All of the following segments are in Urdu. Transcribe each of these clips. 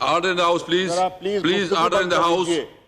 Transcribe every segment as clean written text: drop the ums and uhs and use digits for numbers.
Order in the House, please. Please, order in the House.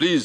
Please.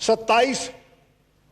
27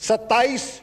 27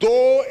2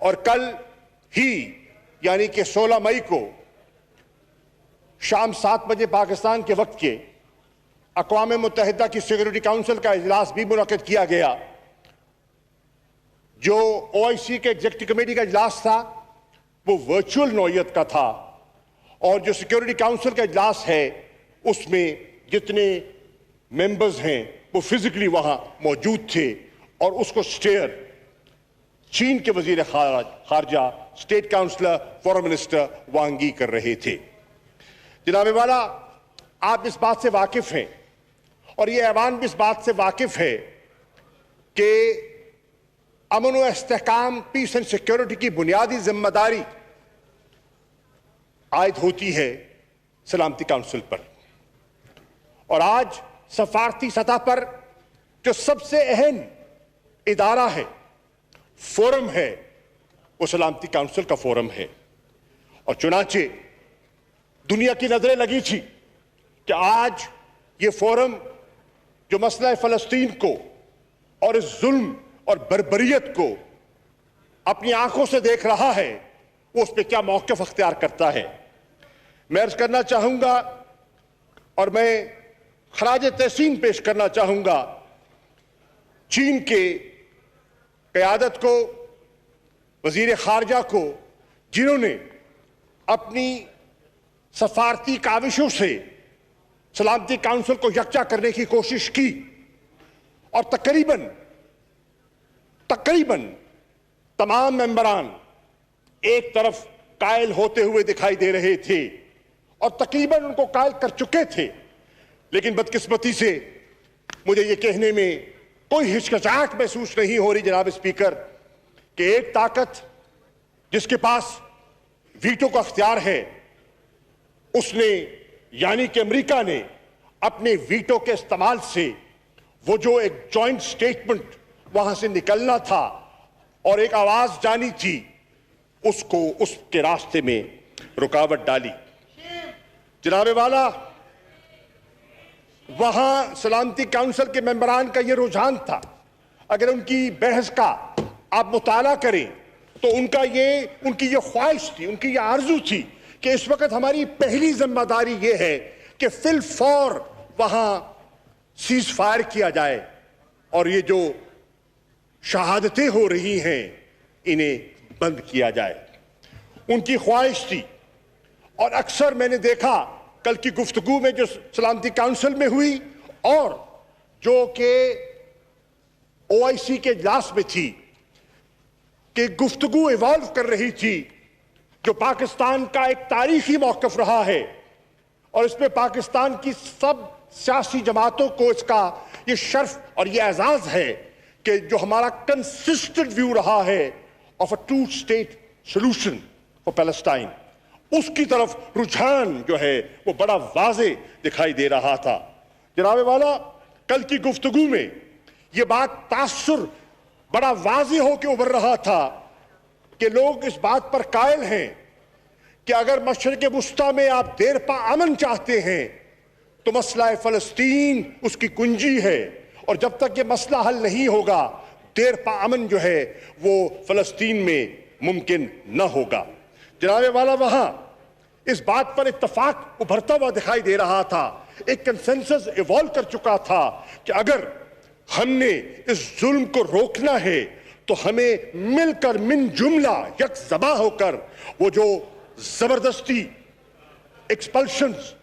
اور کل ہی یعنی کہ 16 مئی کو شام 7 بجے پاکستان کے وقت کے اقوام متحدہ کی سیکورٹی کونسل کا اجلاس بھی منعقد کیا گیا. جو OIC کے ایگزیکٹو کمیٹی کا اجلاس تھا وہ ورچوئل نوعیت کا تھا, اور جو سیکورٹی کونسل کا اجلاس ہے اس میں جتنے ممبرز ہیں وہ فزیکلی وہاں موجود تھے, اور اس کو سٹیئر چین کے وزیر خارجہ, اسٹیٹ کاؤنسلر, فورن منسٹر وانگ یی کر رہے تھے. جناب والا, آپ اس بات سے واقف ہیں اور یہ ایوان بھی اس بات سے واقف ہے کہ امن و استحکام, پیس اینڈ سیکیورٹی کی بنیادی ذمہ داری عائد ہوتی ہے سلامتی کونسل پر, اور آج سفارتی سطح پر جو سب سے اہم ادارہ ہے, فورم ہے, وہ سلامتی کونسل کا فورم ہے. اور چنانچہ دنیا کی نظریں لگی تھی کہ آج یہ فورم جو مسئلہ فلسطین کو اور اس ظلم اور بربریت کو اپنی آنکھوں سے دیکھ رہا ہے, وہ اس پہ کیا موقف اختیار کرتا ہے. میں عرض کرنا چاہوں گا اور میں خراج تحسین پیش کرنا چاہوں گا چین کے قیادت کو, وزیر خارجہ کو, جنہوں نے اپنی سفارتی کاوشوں سے سلامتی کونسل کو یکجا کرنے کی کوشش کی, اور تقریباً تمام ممبران ایک طرف قائل ہوتے ہوئے دکھائی دے رہے تھے, اور تقریباً ان کو قائل کر چکے تھے. لیکن بدقسمتی سے مجھے یہ کہنے میں کوئی ہچکچاہٹ محسوس نہیں ہو رہی جناب اسپیکر کہ ایک طاقت جس کے پاس ویٹو کا اختیار ہے, اس نے یعنی کہ امریکہ نے اپنے ویٹو کے استعمال سے وہ جو ایک جوائنٹ سٹیٹمنٹ وہاں سے نکلنا تھا اور ایک آواز جانی تھی, اس کو اس کے راستے میں رکاوٹ ڈالی. جناب والا, وہاں سلامتی کونسل کے ممبران کا یہ رجحان تھا, اگر ان کی بحث کا آپ مطالعہ کریں تو ان کی یہ خواہش تھی, ان کی یہ آرزو تھی کہ اس وقت ہماری پہلی ذمہ داری یہ ہے کہ فی الفور وہاں سیز فائر کیا جائے, اور یہ جو شہادتیں ہو رہی ہیں انہیں بند کیا جائے. ان کی خواہش تھی, اور اکثر میں نے دیکھا کل کی گفتگو میں جو سلامتی کونسل میں ہوئی اور جو کہ OIC کے اجلاس میں تھی, کہ گفتگو ایوالو کر رہی تھی جو پاکستان کا ایک تاریخی موقف رہا ہے, اور اس میں پاکستان کی سب سیاسی جماعتوں کو اس کا یہ شرف اور یہ اعزاز ہے کہ جو ہمارا کنسسٹنٹ ویو رہا ہے of a 2 state solution for Palestine, اس کی طرف رجحان جو ہے وہ بڑا واضح دکھائی دے رہا تھا. جناب والا, کل کی گفتگو میں یہ بات تاثر بڑا واضح ہو کے ابھر رہا تھا کہ لوگ اس بات پر قائل ہیں کہ اگر مشرق وسطیٰ میں آپ دیر پا امن چاہتے ہیں تو مسئلہ فلسطین اس کی کنجی ہے, اور جب تک یہ مسئلہ حل نہیں ہوگا دیر پا امن جو ہے وہ فلسطین میں ممکن نہ ہوگا. جناب والا, وہاں اس بات پر اتفاق ابھرتا ہوا دکھائی دے رہا تھا, ایک کنسنسس ایوالو کر چکا تھا کہ اگر ہم نے اس ظلم کو روکنا ہے تو ہمیں مل کر من جملہ یک زباں ہو کر وہ جو زبردستی ایکسپلشنز.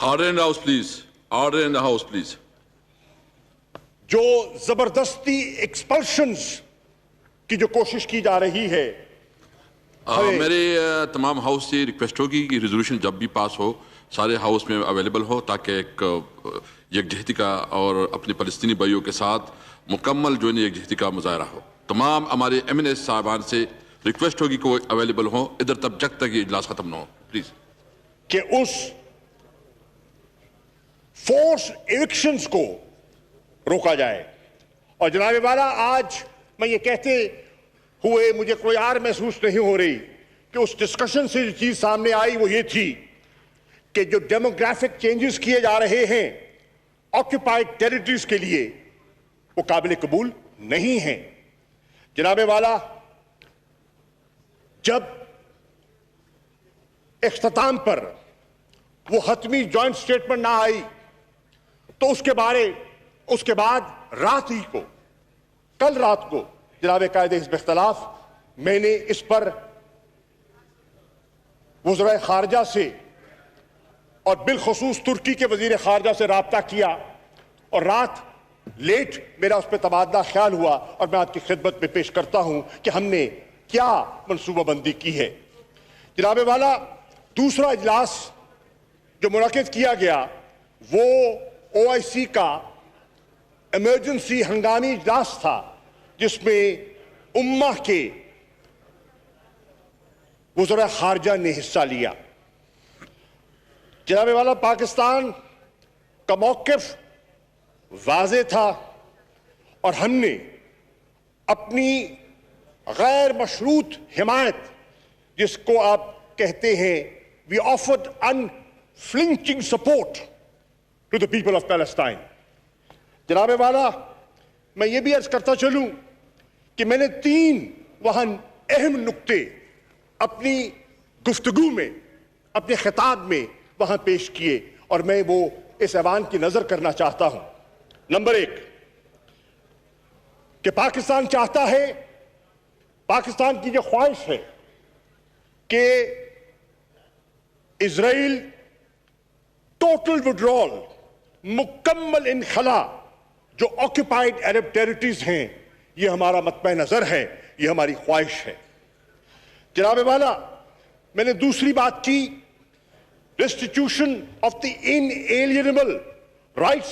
Order in the House, please. Order in the House, please. جو زبردستی ایکسپلشنز کی جو کوشش کی جا رہی ہے, میرے تمام ہاؤس سے ریکویسٹ ہوگی کہ ریزولوشن جب بھی پاس ہو سارے ہاؤس میں اویلیبل ہو, تاکہ ایک یکجہتی کا اور اپنے فلسطینی بھائیوں کے ساتھ مکمل جو ہے یکجہتی کا مظاہرہ ہو. تمام ہمارے MNS صاحبان سے ریکویسٹ ہوگی کہ وہ اویلیبل ہوں ادھر تب جب تک یہ اجلاس ختم نہ ہو, پلیز. کہ اس فورس ایکشنز کو روکا جائے. اور جناب والا, آج میں یہ کہتے ہوئے مجھے کوئی آر محسوس نہیں ہو رہی کہ اس ڈسکشن سے جو چیز سامنے آئی وہ یہ تھی کہ جو ڈیموگرافک چینجز کیے جا رہے ہیں آکیوپائڈ ٹیریٹریز کے لیے وہ قابل قبول نہیں ہیں۔ جناب والا، جب اختتام پر وہ حتمی جوائنٹ سٹیٹمنٹ نہ آئی تو اس کے بعد رات ہی کو، کل رات کو، جناب قائد حزب اختلاف، میں نے اس پر وزراء خارجہ سے اور بالخصوص ترکی کے وزیر خارجہ سے رابطہ کیا، اور رات لیٹ میرا اس پہ تبادلہ خیال ہوا، اور میں آپ کی خدمت میں پیش کرتا ہوں کہ ہم نے کیا منصوبہ بندی کی ہے۔ جناب والا، دوسرا اجلاس جو منعقد کیا گیا وہ OIC کا ایمرجنسی ہنگامی اجلاس تھا، جس میں امہ کے وزراء خارجہ نے حصہ لیا۔ جناب والا، پاکستان کا موقف واضح تھا، اور ہم نے اپنی غیر مشروط حمایت، جس کو آپ کہتے ہیں we offered unflinching support to the people of Palestine۔ جناب والا، میں یہ بھی عرض کرتا چلوں کہ میں نے 3 وہاں اہم نکتے اپنی گفتگو میں، اپنے خطاب میں وہاں پیش کیے، اور میں وہ اس ایوان کی نظر کرنا چاہتا ہوں۔ نمبر 1 کہ پاکستان چاہتا ہے، پاکستان کی یہ خواہش ہے کہ اسرائیل ٹوٹل وڈرال، مکمل انخلا جو آکوپائڈ عرب ٹیریٹریز ہیں، یہ ہمارا مطمع نظر ہے، یہ ہماری خواہش ہے۔ جناب والا، میں نے دوسری بات کی restitution of the inalienable rights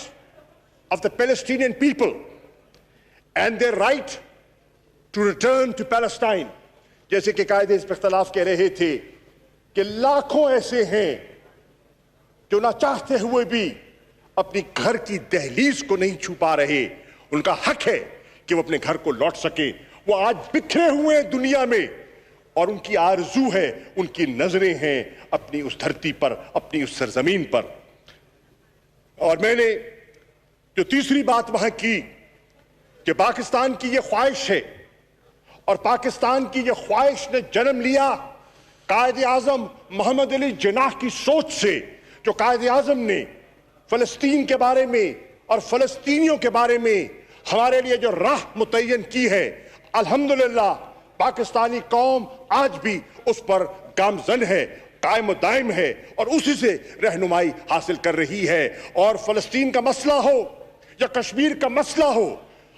of the Palestinian people and their right to return to Palestine۔ جیسے کہ قائد حزب اختلاف کہہ رہے تھے کہ لاکھوں ایسے ہیں جو نہ چاہتے ہوئے بھی اپنی گھر کی دہلیز کو نہیں چھو پا رہے، ان کا حق ہے کہ وہ اپنے گھر کو لوٹ سکیں۔ وہ آج بکھرے ہوئے ہیں دنیا میں، اور ان کی آرزو ہے، ان کی نظریں ہیں اپنی اس دھرتی پر، اپنی اس سرزمین پر۔ اور میں نے جو تیسری بات وہاں کی کہ پاکستان کی یہ خواہش ہے، اور پاکستان کی یہ خواہش نے جنم لیا قائد اعظم محمد علی جناح کی سوچ سے، جو قائد اعظم نے فلسطین کے بارے میں اور فلسطینیوں کے بارے میں ہمارے لیے جو راہ متعین کی ہے، الحمدللہ پاکستانی قوم آج بھی اس پر گامزن ہے، قائم و دائم ہے، اور اسی سے رہنمائی حاصل کر رہی ہے۔ اور فلسطین کا مسئلہ ہو یا کشمیر کا مسئلہ ہو،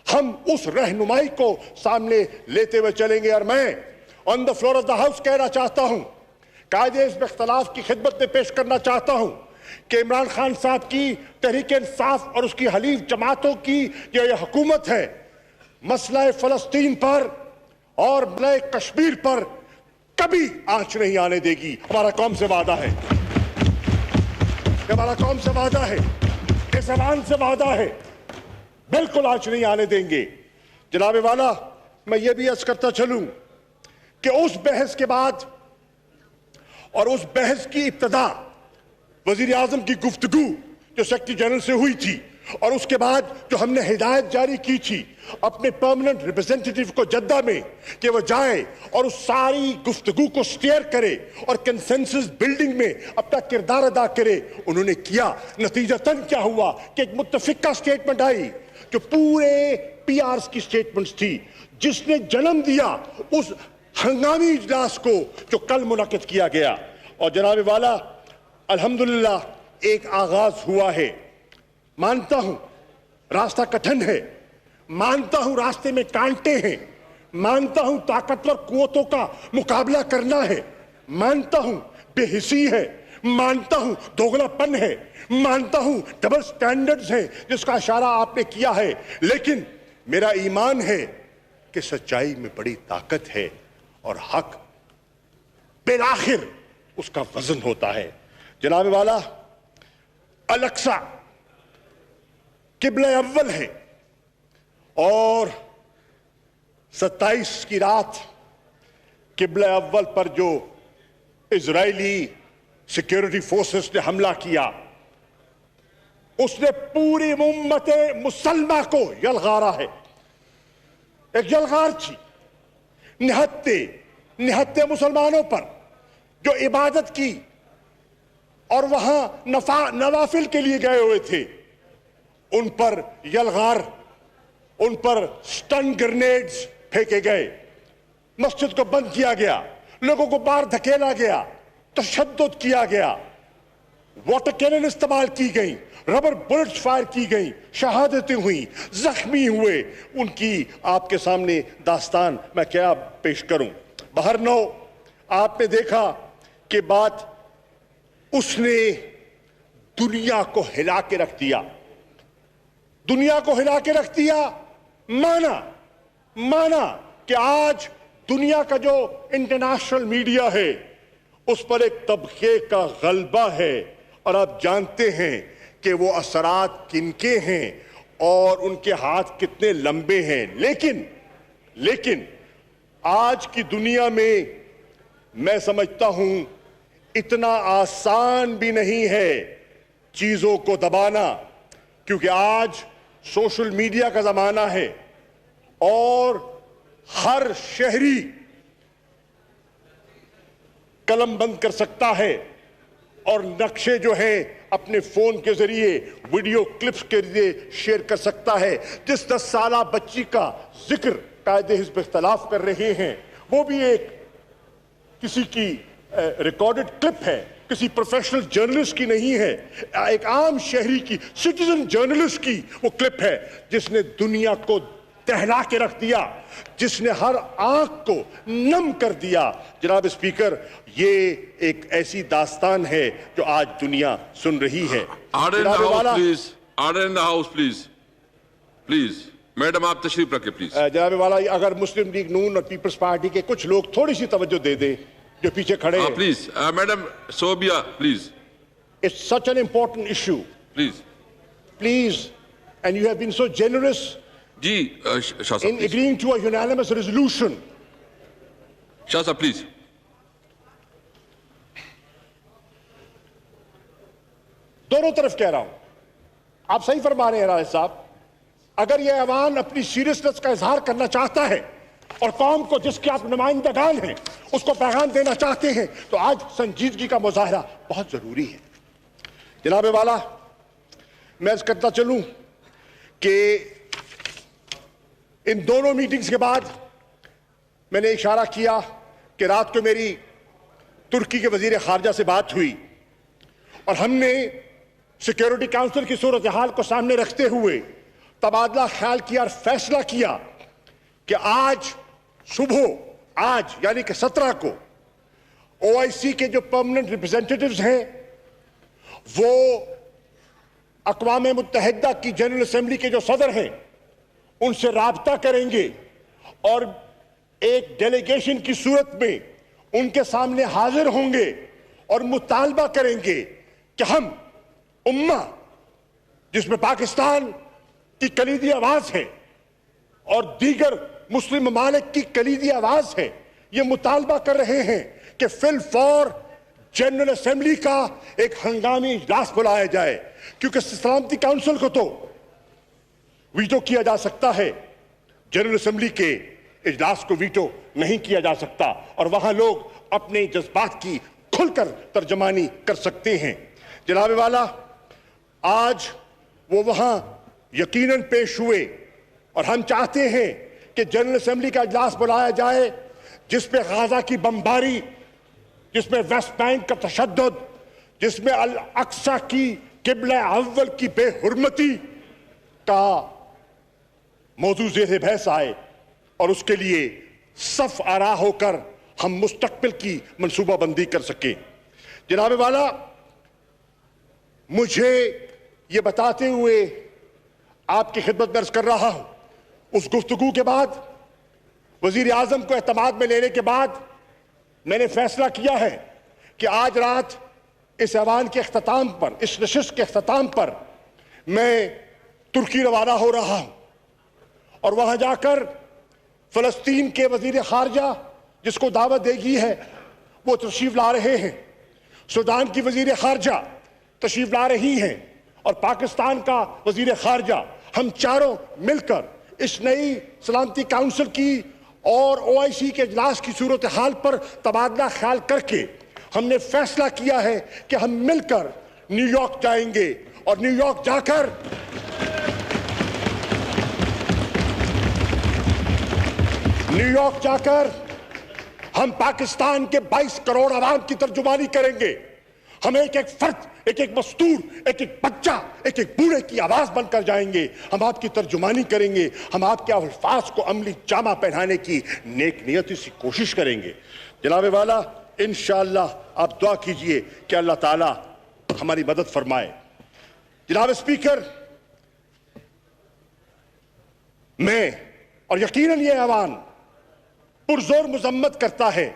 ہم اس رہنمائی کو سامنے لیتے ہوئے چلیں گے۔ اور میں on the floor of the house کہنا چاہتا ہوں، قائد حزب اختلاف کی خدمت میں پیش کرنا چاہتا ہوں کہ عمران خان صاحب کی تحریک انصاف اور اس کی حلیف جماعتوں کی یہ حکومت ہے، مسئلہ فلسطین پر اور مسئلہ کشمیر پر کبھی آنچ نہیں آنے دے گی۔ ہمارا قوم سے وعدہ ہے، ہمارا قوم سے وعدہ ہے، اس ایوان سے وعدہ ہے، بالکل آنچ نہیں آنے دیں گے۔ جناب والا، میں یہ بھی عرض کرتا چلوں کہ اس بحث کے بعد اور اس بحث کی ابتدا وزیر اعظم کی گفتگو جو سیکرٹری جنرل سے ہوئی تھی، اور اس کے بعد جو ہم نے ہدایت جاری کی تھی اپنے پرماننٹ ریپرزینٹیٹیو کو جدہ میں کہ وہ جائے اور اس ساری گفتگو کو سٹیئر کرے اور کنسنسس بلڈنگ میں اپنا کردار ادا کرے، انہوں نے کیا۔ نتیجتاً کیا ہوا کہ ایک متفقہ سٹیٹمنٹ آئی جو پورے پی آرز کی سٹیٹمنٹس تھی، جس نے جنم دیا اس ہنگامی اجلاس کو جو کل منعقد کیا گیا۔ اور جناب والا، الحمدللہ ایک آغاز ہوا ہے۔ مانتا ہوں راستہ کٹھن ہے، مانتا ہوں راستے میں کانٹے ہیں، مانتا ہوں طاقتور قوتوں کا مقابلہ کرنا ہے، مانتا ہوں بے حسی ہے، مانتا ہوں دوگلا پن ہے، مانتا ہوں ڈبل سٹینڈرڈز ہیں جس کا اشارہ آپ نے کیا ہے، لیکن میرا ایمان ہے کہ سچائی میں بڑی طاقت ہے، اور حق بالآخر اس کا وزن ہوتا ہے۔ جناب والا، الاقصی قبلہ اول ہے، اور 27 کی رات قبلہ اول پر جو اسرائیلی سیکیورٹی فورسز نے حملہ کیا، اس نے پوری امت مسلمہ کو یلغارا ہے۔ ایک یلغار تھی نہتے مسلمانوں پر جو عبادت کی اور وہاں نوافل کے لیے گئے ہوئے تھے. ان پر یلغار، ان پر سٹن گرنیڈز پھینکے گئے، مسجد کو بند کیا گیا، لوگوں کو باہر دھکیلا گیا، تشدد کیا گیا، واٹر کینن استعمال کی گئی، ربر بلٹس فائر کی گئی، شہادتیں ہوئیں، زخمی ہوئے. ان کی آپ کے سامنے داستان میں کیا پیش کروں. بہرنو آپ نے دیکھا کہ بات اس نے دنیا کو ہلا کے رکھ دیا، دنیا کو ہلا کے رکھ دیا. مانا کہ آج دنیا کا جو انٹرنیشنل میڈیا ہے اس پر ایک طبقے کا غلبہ ہے، اور آپ جانتے ہیں کہ وہ اثرات کن کے ہیں اور ان کے ہاتھ کتنے لمبے ہیں. لیکن آج کی دنیا میں سمجھتا ہوں اتنا آسان بھی نہیں ہے چیزوں کو دبانا، کیونکہ آج سوشل میڈیا کا زمانہ ہے اور ہر شہری قلم بند کر سکتا ہے اور نقشے جو ہیں اپنے فون کے ذریعے ویڈیو کلپس کے ذریعے شیئر کر سکتا ہے. جس 10 سالہ بچی کا ذکر قائد حزب اختلاف کر رہے ہیں وہ بھی ایک کسی کی ریکارڈڈ کلپ ہے، کسی پروفیشنل جرنلسٹ کی نہیں ہے، ایک عام شہری کی، سٹیزن جرنلسٹ کی وہ کلپ ہے جس نے دنیا کو دہلا کے رکھ دیا، جس نے ہر آنکھ کو نم کر دیا. جناب اسپیکر، یہ ایک ایسی داستان ہے جو آج دنیا سن رہی ہے. Order in the house please. Madam آپ تشریف رکھیں پلیز. جناب والا، اگر مسلم لیگ نون اور پیپلز پارٹی کے کچھ لوگ تھوڑی سی توجہ دے دیں جو پیچھے کھڑے ہیں. Please madam Sobia please. It's such an important issue. Please. And you have been so generous جی شاہ صاحب in agreeing to a unanimous resolution. شاہ صاحب پلیز. دونوں طرف کہہ رہا ہوں، آپ صحیح فرما رہے ہیں راجہ صاحب. اگر یہ ایوان اپنی سیریسنس کا اظہار کرنا چاہتا ہے اور قوم کو جس کے آپ نمائندگان ہیں اس کو پیغام دینا چاہتے ہیں تو آج سنجیدگی کا مظاہرہ بہت ضروری ہے. جناب والا، میں اس کرتا چلوں کہ ان دونوں میٹنگز کے بعد میں نے اشارہ کیا کہ رات کو میری ترکی کے وزیر خارجہ سے بات ہوئی اور ہم نے سیکیورٹی کاؤنسل کی صورتحال کو سامنے رکھتے ہوئے تبادلہ خیال کیا اور فیصلہ کیا کہ آج صبح، آج یعنی کہ 17 کو OIC کے جو پرماننٹ ریپرزینٹیٹیوز ہیں وہ اقوام متحدہ کی جنرل اسمبلی کے جو صدر ہیں ان سے رابطہ کریں گے اور ایک ڈیلیگیشن کی صورت میں ان کے سامنے حاضر ہوں گے اور مطالبہ کریں گے کہ ہم امہ جس میں پاکستان کی کلیدی آواز ہے اور دیگر مسلم ممالک کی کلیدی آواز ہے، یہ مطالبہ کر رہے ہیں کہ فی الفور جنرل اسمبلی کا ایک ہنگامی اجلاس بلایا جائے، کیونکہ سلامتی کاؤنسل کو تو ویٹو کیا جا سکتا ہے، جنرل اسمبلی کے اجلاس کو ویٹو نہیں کیا جا سکتا، اور وہاں لوگ اپنے جذبات کی کھل کر ترجمانی کر سکتے ہیں. جناب والا، آج وہ وہاں یقیناً پیش ہوئے اور ہم چاہتے ہیں کہ جنرل اسمبلی کا اجلاس بلایا جائے جس پہ غزہ کی بمباری، جس میں ویسٹ بینک کا تشدد، جس میں الاقصی کی قبلہ اول کی بے حرمتی کا موضوع زیر بحث آئے اور اس کے لیے صف آرا ہو کر ہم مستقبل کی منصوبہ بندی کر سکیں. جناب والا، مجھے یہ بتاتے ہوئے آپ کی خدمت میں عرض کر رہا ہوں، اس گفتگو کے بعد، وزیر اعظم کو اعتماد میں لینے کے بعد میں نے فیصلہ کیا ہے کہ آج رات اس ایوان کے اختتام پر، اس نشست کے اختتام پر میں ترکی روانہ ہو رہا ہوں اور وہاں جا کر فلسطین کے وزیر خارجہ جس کو دعوت دے گی ہے وہ تشریف لا رہے ہیں، سوڈان کی وزیر خارجہ تشریف لا رہی ہیں اور پاکستان کا وزیر خارجہ، ہم چاروں مل کر اس نئی سلامتی کاؤنسل کی اور OIC کے اجلاس کی صورتحال پر تبادلہ خیال کر کے ہم نے فیصلہ کیا ہے کہ ہم مل کر نیو یارک جائیں گے اور نیو یارک جا کر ہم پاکستان کے 22 کروڑ عوام کی ترجمانی کریں گے. ہم ایک ایک فرد، ایک ایک مستور، ایک ایک بچہ، ایک ایک بوڑھے کی آواز بن کر جائیں گے. ہم آپ کی ترجمانی کریں گے. ہم آپ کے الفاظ کو عملی جامہ پہنانے کی نیک نیتی سے کوشش کریں گے. جناب والا، انشاءاللہ آپ دعا کیجئے کہ اللہ تعالیٰ ہماری مدد فرمائے. جناب اسپیکر، میں اور یقیناً یہ ایوان پرزور مذمت کرتا ہے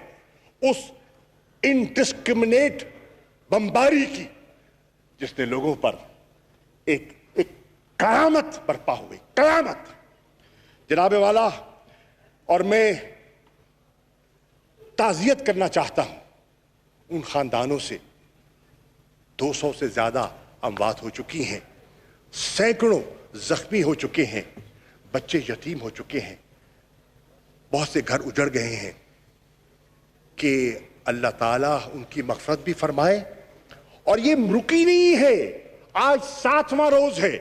اس انڈسکرمنیٹ بمباری کی جس نے لوگوں پر ایک قیامت برپا ہوئی. قیامت. جناب والا، اور میں تعزیت کرنا چاہتا ہوں ان خاندانوں سے. 200 سے زیادہ اموات ہو چکی ہیں، سینکڑوں زخمی ہو چکے ہیں، بچے یتیم ہو چکے ہیں، بہت سے گھر اجڑ گئے ہیں. کہ اللہ تعالیٰ ان کی مغفرت بھی فرمائے. اور یہ رکی نہیں ہے، آج 7واں روز ہے،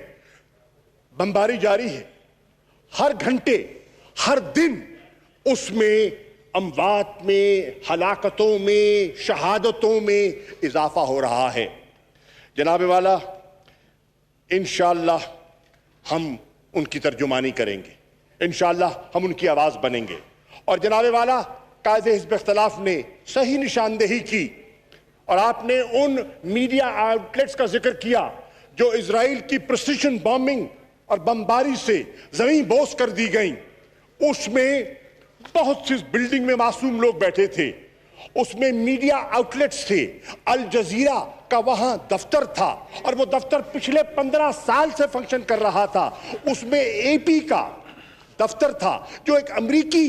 بمباری جاری ہے. ہر گھنٹے، ہر دن اس میں اموات میں، ہلاکتوں میں، شہادتوں میں اضافہ ہو رہا ہے. جناب والا، انشاءاللہ ہم ان کی ترجمانی کریں گے. انشاءاللہ ہم ان کی آواز بنیں گے. اور جناب والا، قائد حزب اختلاف نے صحیح نشاندہی کی اور آپ نے ان میڈیا آؤٹلیٹس کا ذکر کیا جو اسرائیل کی پریسیشن بامبنگ اور بمباری سے زمین بوس کر دی گئیں. اس میں بہت سی بلڈنگ میں معصوم لوگ بیٹھے تھے. اس میں میڈیا آؤٹلیٹس تھے. الجزیرہ کا وہاں دفتر تھا اور وہ دفتر پچھلے 15 سال سے فنکشن کر رہا تھا. اس میں AP کا دفتر تھا جو ایک امریکی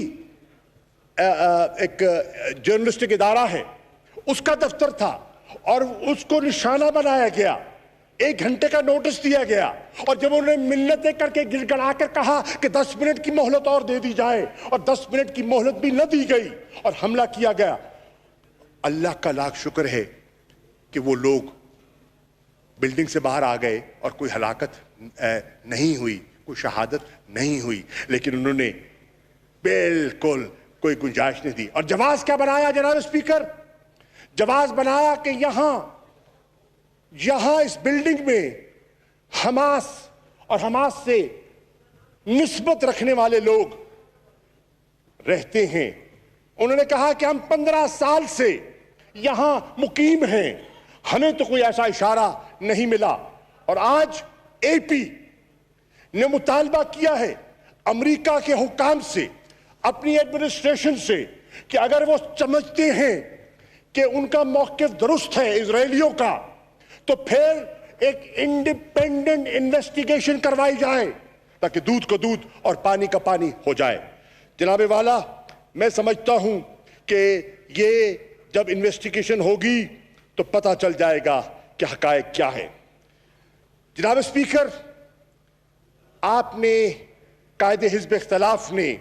ایک جرنلسٹک ادارہ ہے، اس کا دفتر تھا اور اس کو نشانہ بنایا گیا. 1 گھنٹے کا نوٹس دیا گیا اور جب انہوں نے منتیں کر کے گڑ گڑا کر کہا کہ 10 منٹ کی مہلت اور دے دی جائے اور 10 منٹ کی مہلت بھی نہ دی گئی اور حملہ کیا گیا. اللہ کا لاکھ شکر ہے کہ وہ لوگ بلڈنگ سے باہر آ گئے اور کوئی ہلاکت نہیں ہوئی، کوئی شہادت نہیں ہوئی. لیکن انہوں نے بالکل کوئی گنجائش نہیں دی. اور جواز کیا بنایا جناب اسپیکر؟ جواز بنایا کہ یہاں اس بلڈنگ میں حماس اور حماس سے نسبت رکھنے والے لوگ رہتے ہیں. انہوں نے کہا کہ ہم 15 سال سے یہاں مقیم ہیں، ہمیں تو کوئی ایسا اشارہ نہیں ملا. اور آج AP نے مطالبہ کیا ہے امریکہ کے حکام سے، اپنی ایڈمنسٹریشن سے، کہ اگر وہ سمجھتے ہیں کہ ان کا موقف درست ہے اسرائیلیوں کا، تو پھر ایک انڈیپینڈنٹ انویسٹیگیشن کروائی جائے تاکہ دودھ کو دودھ اور پانی کا پانی ہو جائے. جناب والا، میں سمجھتا ہوں کہ یہ جب انویسٹیگیشن ہوگی تو پتہ چل جائے گا کہ حقائق کیا ہے. جناب اسپیکر، آپ نے، قائد حزب اختلاف نے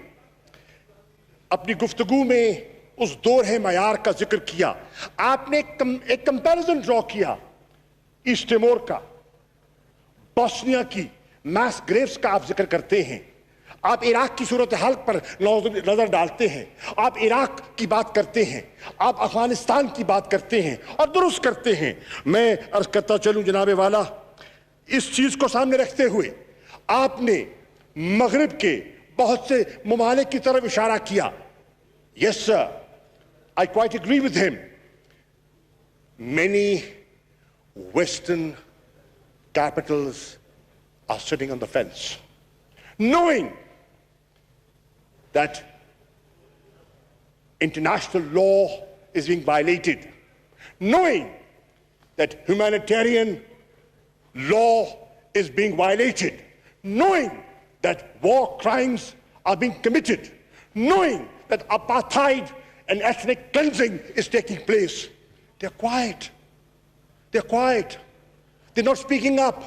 اپنی گفتگو میں اس دور معیار کا ذکر کیا. آپ نے ایک کمپیریزن ڈرا کیا ایسٹ ٹیمور کا، بوسنیا کی میس گریوز کا آپ ذکر کرتے ہیں. آپ عراق کی صورتحال پر نظر ڈالتے ہیں. آپ عراق کی بات کرتے ہیں. آپ افغانستان کی بات کرتے ہیں اور درست کرتے ہیں. میں عرض کرتا چلوں جناب والا، اس چیز کو سامنے رکھتے ہوئے آپ نے مغرب کے بہت سے ممالک کی طرف اشارہ کیا. Yes sir, I quite agree with him. Many Western capitals are sitting on the fence, knowing that international law is being violated, knowing that humanitarian law is being violated, knowing that war crimes are being committed, knowing that apartheid and ethnic cleansing is taking place. They're quiet. They're quiet. They're not speaking up.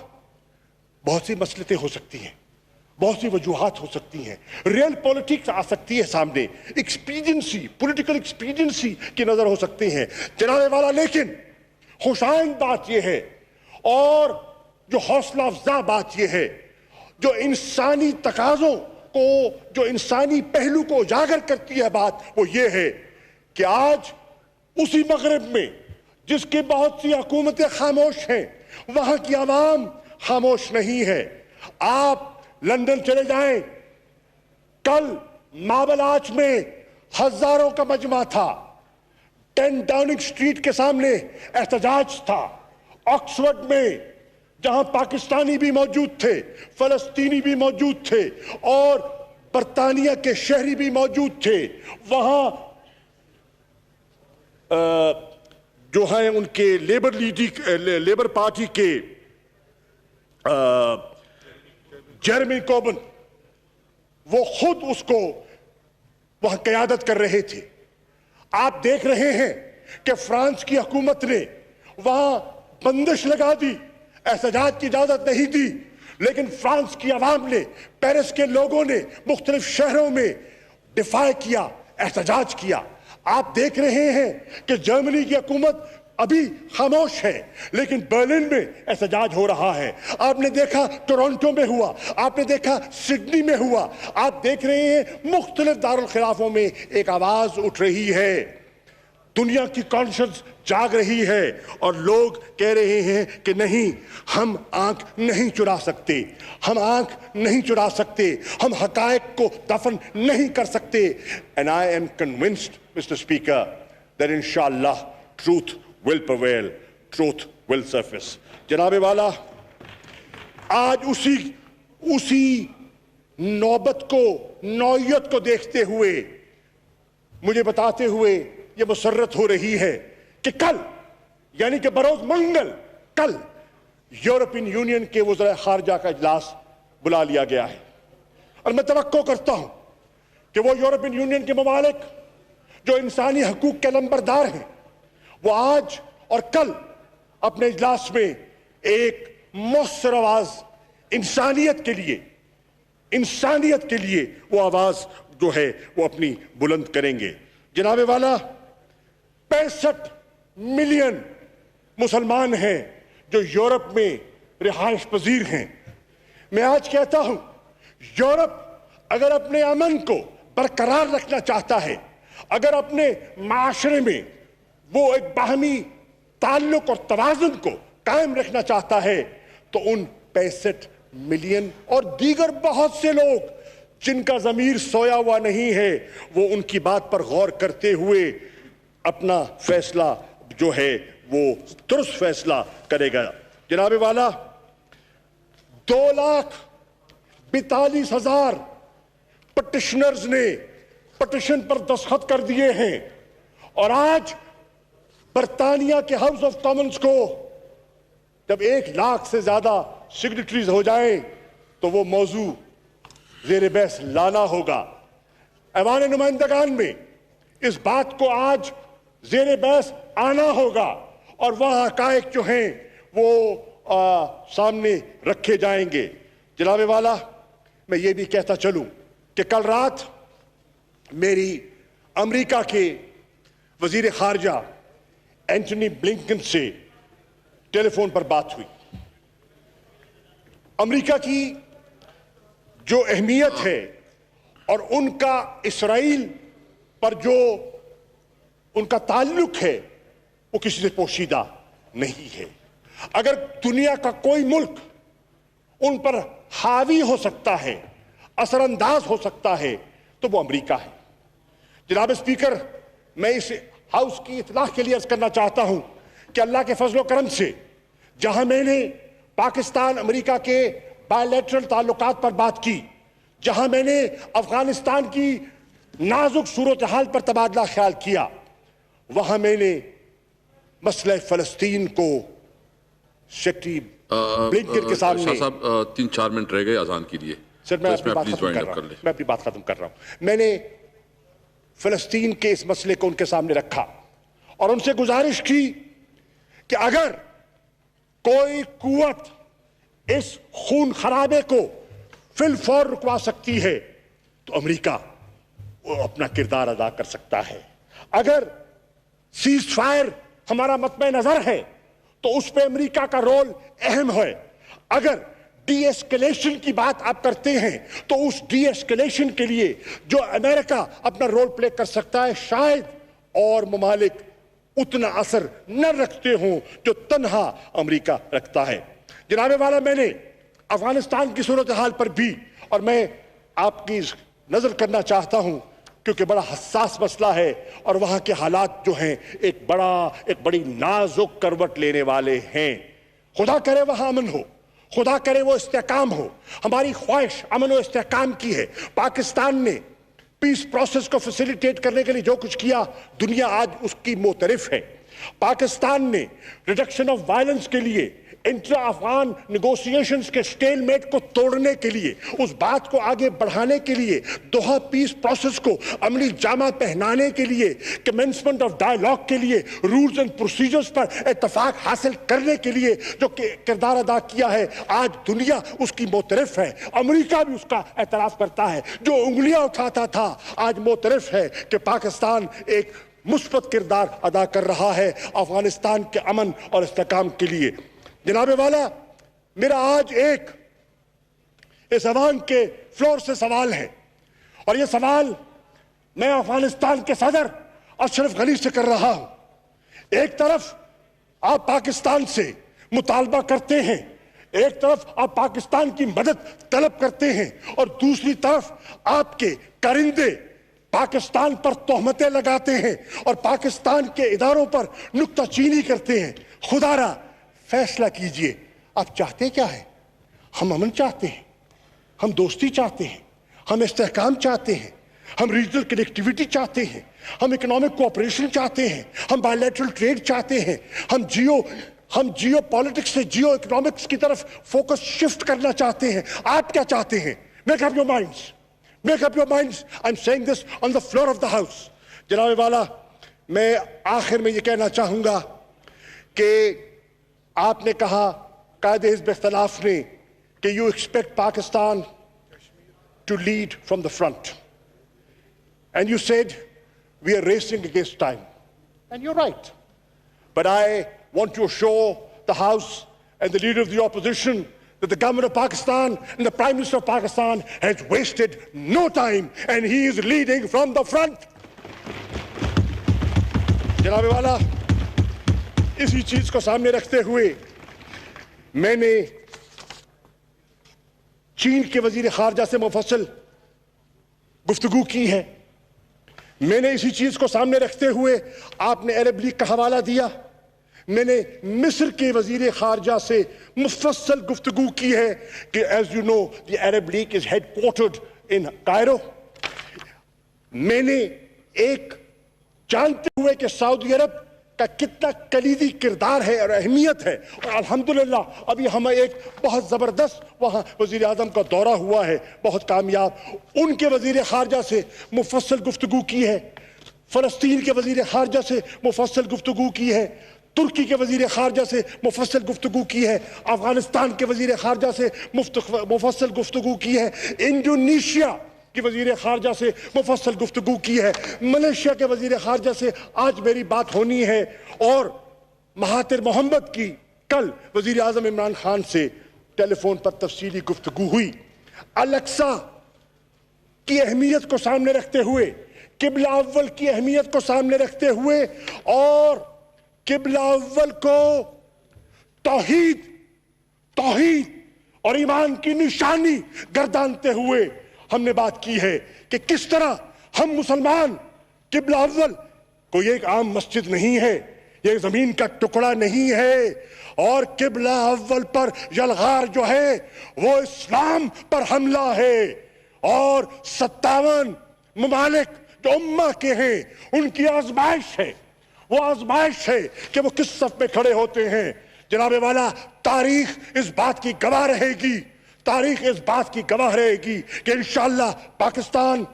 بہت سی مسئلتیں ہو سکتی ہیں بہت سی وجوہات ہو سکتی ہیں, ریئل پولیٹکس آ سکتی ہے سامنے, ایکسپیڈینسی, پولیٹیکل ایکسپیڈینسی کی نظر ہو سکتی ہیں جناب والا. لیکن خوشائند بات یہ ہے اور جو حوصلہ افزا بات یہ ہے, جو انسانی تقاضوں کو, جو انسانی پہلو کو اجاگر کرتی ہے بات, وہ یہ ہے کہ آج اسی مغرب میں جس کی بہت سی حکومتیں خاموش ہیں, وہاں کی عوام خاموش نہیں ہے. آپ لندن چلے جائیں, کل ماربل آرچ میں ہزاروں کا مجمع تھا, 10 ڈاؤننگ سٹریٹ کے سامنے احتجاج تھا. آکسفورڈ میں جہاں پاکستانی بھی موجود تھے, فلسطینی بھی موجود تھے اور برطانیہ کے شہری بھی موجود تھے, وہاں جو ہیں ان کے لیبر پارٹی کے جیرمی کوربن, وہ خود اس کو وہاں قیادت کر رہے تھے. آپ دیکھ رہے ہیں کہ فرانس کی حکومت نے وہاں بندش لگا دی, احتجاج کی اجازت نہیں دی, لیکن فرانس کی عوام نے, پیرس کے لوگوں نے مختلف شہروں میں دفاع کیا, احتجاج کیا. آپ دیکھ رہے ہیں کہ جرمنی کی حکومت ابھی خاموش ہے, لیکن برلن میں احتجاج ہو رہا ہے. آپ نے دیکھا ٹورنٹو میں ہوا, آپ نے دیکھا سڈنی میں ہوا. آپ دیکھ رہے ہیں مختلف دارالخلافوں میں ایک آواز اٹھ رہی ہے, دنیا کی کانشنس جاگ رہی ہے اور لوگ کہہ رہے ہیں کہ نہیں, ہم آنکھ نہیں چرا سکتے, ہم آنکھ نہیں چرا سکتے, ہم حقائق کو دفن نہیں کر سکتے. And I am convinced, Mr. Speaker, that inshallah truth will prevail, truth will surface. جناب والا, آج اسی نوبت کو, نوعیت کو دیکھتے ہوئے مجھے بتاتے ہوئے یہ مسرت ہو رہی ہے کہ کل, یعنی کہ بروز منگل, کل یورپین یونین کے وزراء خارجہ کا اجلاس بلا لیا گیا ہے. اور میں توقع کرتا ہوں کہ وہ یورپین یونین کے ممالک جو انسانی حقوق کے لمبردار ہیں, وہ آج اور کل اپنے اجلاس میں ایک مؤثر آواز انسانیت کے لیے وہ آواز جو ہے وہ اپنی بلند کریں گے. جناب والا, 65 ملین مسلمان ہیں جو یورپ میں رہائش پذیر ہیں. میں آج کہتا ہوں, یورپ اگر اپنے امن کو برقرار رکھنا چاہتا ہے, اگر اپنے معاشرے میں وہ ایک باہمی تعلق اور توازن کو قائم رکھنا چاہتا ہے, تو ان 65 ملین اور دیگر بہت سے لوگ جن کا ضمیر سویا ہوا نہیں ہے, وہ ان کی بات پر غور کرتے ہوئے اپنا فیصلہ جو ہے وہ درست فیصلہ کرے گا. جناب والا, 2,42,000 پٹیشنرز نے پٹیشن پر دستخط کر دیے ہیں, اور آج برطانیہ کے ہاؤس آف کامنز کو جب 1 لاکھ سے زیادہ سگنیٹریز ہو جائیں تو وہ موضوع زیر بحث لانا ہوگا. ایوان نمائندگان میں اس بات کو آج زیر بحث آنا ہوگا, اور وہاں حقائق جو ہیں وہ سامنے رکھے جائیں گے. جناب والا, میں یہ بھی کہتا چلوں کہ کل رات میری امریکہ کے وزیر خارجہ اینٹونی بلنکن سے ٹیلی فون پر بات ہوئی. امریکہ کی جو اہمیت ہے اور ان کا اسرائیل پر جو ان کا تعلق ہے وہ کسی سے پوشیدہ نہیں ہے. اگر دنیا کا کوئی ملک ان پر حاوی ہو سکتا ہے, اثر انداز ہو سکتا ہے, تو وہ امریکہ ہے. جناب اسپیکر, میں اس ہاؤس کی اطلاع کے لیے عرض کرنا چاہتا ہوں کہ اللہ کے فضل و کرم سے جہاں میں نے پاکستان امریکہ کے بائیلیٹرل تعلقات پر بات کی, جہاں میں نے افغانستان کی نازک صورتحال پر تبادلہ خیال کیا, وہاں میں نے مسئلہ فلسطین کو سیکرٹری بلنکن کے سامنے. شاہ صاحب 3-4 منٹ رہ گئے اذان کے لیے. سر میں اپنی بات ختم کر رہا ہوں. میں نے فلسطین کے اس مسئلے کو ان کے سامنے رکھا اور ان سے گزارش کی کہ اگر کوئی قوت اس خون خرابے کو فی الفور رکوا سکتی ہے تو امریکہ وہ اپنا کردار ادا کر سکتا ہے. اگر سیز فائر ہمارا مطمع نظر ہے تو اس پہ امریکہ کا رول اہم ہے. اگر ڈی ایسکیلیشن کی بات آپ کرتے ہیں تو اس ڈی ایسکیلیشن کے لیے جو امریکہ اپنا رول پلے کر سکتا ہے شاید اور ممالک اتنا اثر نہ رکھتے ہوں جو تنہا امریکہ رکھتا ہے. جناب والا، میں نے افغانستان کی صورتحال پر بھی اور میں آپ کی نظر کرنا چاہتا ہوں کیونکہ بڑا حساس مسئلہ ہے اور وہاں کے حالات جو ہیں ایک بڑی نازک کروٹ لینے والے ہیں. خدا کرے وہاں امن ہو، خدا کرے وہ استحکام ہو. ہماری خواہش امن و استحکام کی ہے. پاکستان نے پیس پروسیس کو فیسیلیٹیٹ کرنے کے لیے جو کچھ کیا دنیا آج اس کی معترف ہے. پاکستان نے ریڈکشن آف وائلنس کے لیے انٹرا افغان نیگوسیشنز کے سٹیل میٹ کو توڑنے کے لیے، اس بات کو آگے بڑھانے کے لیے، دوحہ پیس پروسیس کو عملی جامہ پہنانے کے لیے، کمنسمنٹ آف ڈائیلاگ کے لیے، رولز اینڈ پروسیجرز پر اتفاق حاصل کرنے کے لیے جو کردار ادا کیا ہے آج دنیا اس کی معترف ہے. امریکہ بھی اس کا اعتراف کرتا ہے. جو انگلیاں اٹھاتا تھا آج معترف ہے کہ پاکستان ایک مثبت کردار ادا کر رہا ہے افغانستان کے امن اور استحکام کے لیے. جناب والا، میرا آج ایک اس ایوان کے فلور سے سوال ہے اور یہ سوال میں افغانستان کے صدر اشرف غنی سے کر رہا ہوں. ایک طرف آپ پاکستان سے مطالبہ کرتے ہیں، ایک طرف آپ پاکستان کی مدد طلب کرتے ہیں اور دوسری طرف آپ کے کرندے پاکستان پر تہمتیں لگاتے ہیں اور پاکستان کے اداروں پر نکتہ چینی کرتے ہیں. خدا را فیصلہ کیجئے، آپ چاہتے کیا ہے؟ ہم امن چاہتے ہیں، ہم دوستی چاہتے ہیں، ہم استحکام چاہتے ہیں، ہم ریجنل کنیکٹیویٹی چاہتے ہیں، ہم اکنامک کوآپریشن چاہتے ہیں، ہم بائیلیٹرل ٹریڈ چاہتے ہیں، ہم جیو پالیٹکس سے جیو اکنامکس کی طرف فوکس شفٹ کرنا چاہتے ہیں. آپ کیا چاہتے ہیں؟ Make up your minds. Make up your minds. I'm saying this on the floor of the house. جناب والا، میں آخر میں یہ کہنا چاہوں گا کہ آپ نے کہا قائد حزب اختلاف نے کہ you expect Pakistan to lead from the front. And you said we are racing against time. And you're right. But I want to assure the House and the leader of the opposition that the government of Pakistan and the Prime Minister of Pakistan has wasted no time and he is leading from the front. جناب والا، اسی چیز کو سامنے رکھتے ہوئے میں نے چین کے وزیر خارجہ سے مفصل گفتگو کی ہے. میں نے اسی چیز کو سامنے رکھتے ہوئے آپ نے عرب لیگ کا حوالہ دیا. میں نے مصر کے وزیر خارجہ سے مفصل گفتگو کی ہے کہ as you know the Arab League is headquartered in Cairo. میں نے ایک جانتے ہوئے کہ سعودی عرب کا کتنا کلیدی کردار ہے اور اہمیت ہے، اور الحمدللہ ابھی ہمیں ایک بہت زبردست وہاں وزیر اعظم کا دورہ ہوا ہے، بہت کامیاب. ان کے وزیر خارجہ سے مفصل گفتگو کی ہے. فلسطین کے وزیر خارجہ سے مفصل گفتگو کی ہے. ترکی کے وزیر خارجہ سے مفصل گفتگو کی ہے. افغانستان کے وزیر خارجہ سے مفصل گفتگو کی ہے. انڈونیشیا کی وزیر خارجہ سے مفصل گفتگو کی ہے. ملیشیا کے وزیر خارجہ سے آج میری بات ہونی ہے، اور مہاتیر محمد کی کل وزیر اعظم عمران خان سے ٹیلی فون پر تفصیلی گفتگو ہوئی. الیکسا کی اہمیت کو سامنے رکھتے ہوئے، قبلہ اول کی اہمیت کو سامنے رکھتے ہوئے اور قبلہ اول کو توحید اور ایمان کی نشانی گردانتے ہوئے ہم نے بات کی ہے کہ کس طرح ہم مسلمان قبلہ اول کوئی ایک عام مسجد نہیں ہے، یہ زمین کا ٹکڑا نہیں ہے، اور قبلہ اول پر یلغار جو ہے وہ اسلام پر حملہ ہے. اور 57 ممالک جو امہ کے ہیں ان کی آزمائش ہے، وہ آزمائش ہے کہ وہ کس صف میں کھڑے ہوتے ہیں. جناب والا، تاریخ اس بات کی گواہ رہے گی، تاریخ اس بات کی گواہ رہے گی کہ انشاءاللہ Pakistan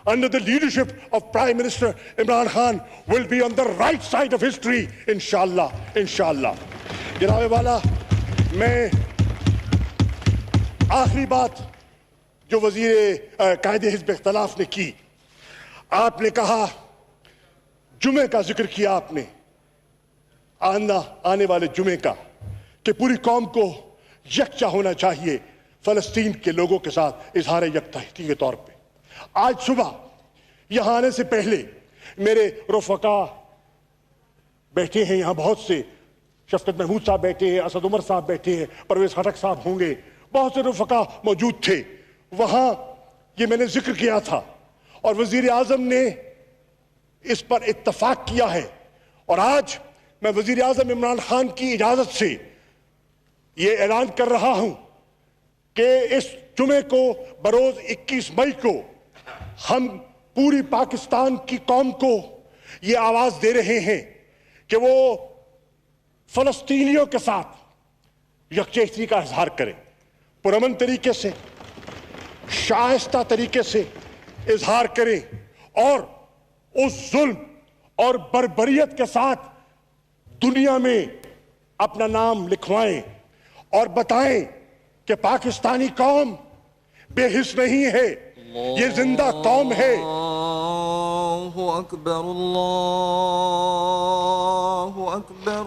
under the leadership of Prime Minister Imran Khan will be on the right side of history انشاءاللہ. جناب والا، میں آخری بات جو وزیر قائد حزب اختلاف نے کی. آپ نے کہا, جمعے کا ذکر کیا آپ نے, آنے والے جمعے کا, کہ پوری قوم کو یکجا ہونا چاہیے فلسطین کے لوگوں کے ساتھ اظہار یکجہتی کے طور پہ. آج صبح یہاں آنے سے پہلے میرے رفقا بیٹھے ہیں یہاں, بہت سے, شفقت محمود صاحب بیٹھے ہیں, اسد عمر صاحب بیٹھے ہیں, پرویز خٹک صاحب ہوں گے, بہت سے رفقا موجود تھے وہاں. یہ میں نے ذکر کیا تھا اور وزیر اعظم نے اس پر اتفاق کیا ہے. اور آج میں وزیر اعظم عمران خان کی اجازت سے یہ اعلان کر رہا ہوں کہ اس جمعے کو بروز 21 مئی کو ہم پوری پاکستان کی قوم کو یہ آواز دے رہے ہیں کہ وہ فلسطینیوں کے ساتھ یکجہتی کا اظہار کریں, پرامن طریقے سے, شائستہ طریقے سے اظہار کریں, اور اس ظلم اور بربریت کے ساتھ دنیا میں اپنا نام لکھوائیں اور بتائیں کہ پاکستانی قوم بے حس نہیں ہے, یہ زندہ قوم ہے. اللہ اکبر, اللہ اکبر.